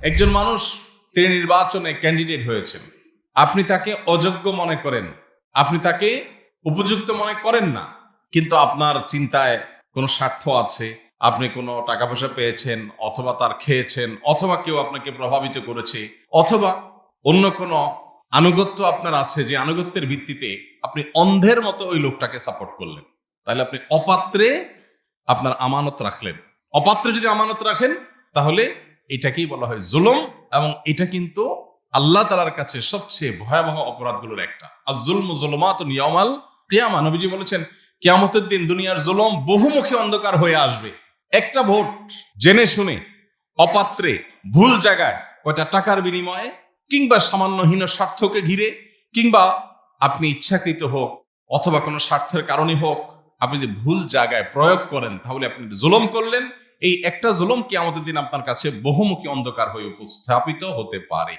একজন মানুষ তিনি নির্বাচনে ক্যান্ডিডেট হয়েছেন, আপনি তাকে অযোগ্য মনে করেন, আপনি তাকে উপযুক্ত মনে করেন না, কিন্তু আপনার চিন্তায় কোনো স্বার্থ আছে, আপনি কোনো টাকা পয়সা পেয়েছেন, অথবা তার খেয়েছেন, অথবা কেউ আপনাকে প্রভাবিত করেছে, অথবা অন্য কোনো আনুগত্য আপনার আছে, যে আনুগত্যের ভিত্তিতে আপনি অন্ধের মতো ওই লোকটাকে সাপোর্ট করলেন, তাহলে আপনি অপাত্রে আপনার আমানত রাখলেন। অপাত্রে যদি আমানত রাখেন তাহলে এটাকেই বলা হয় জুলুম, এবং এটা কিন্তু আল্লাহ তাআলার কাছে সবচেয়ে ভয়াবহ অপরাধগুলোর একটা। আর যুলমু যুলুমাতুন ইয়াউমাল কিয়ামা, নবীজি বলেছেন কিয়ামতের দিন দুনিয়ার জুলুম বহুমুখী অন্ধকার হয়ে আসবে। একটা ভোট জেনে শুনে অপাত্রে ভুল জায়গায়, কয়টা টাকার বিনিময়ে, কিংবা সামান্য হীন স্বার্থকে ঘিরে, কিংবা আপনি ইচ্ছাকৃত হোক অথবা কোনো স্বার্থের কারণে হোক, আপনি যদি ভুল জায়গায় প্রয়োগ করেন তাহলে আপনি জুলুম করলেন। এই একটা জুলুম কিয়ামতের দিন আপনার কাছে বহুমুখী অন্ধকার হয়ে উপস্থাপিত হতে পারে।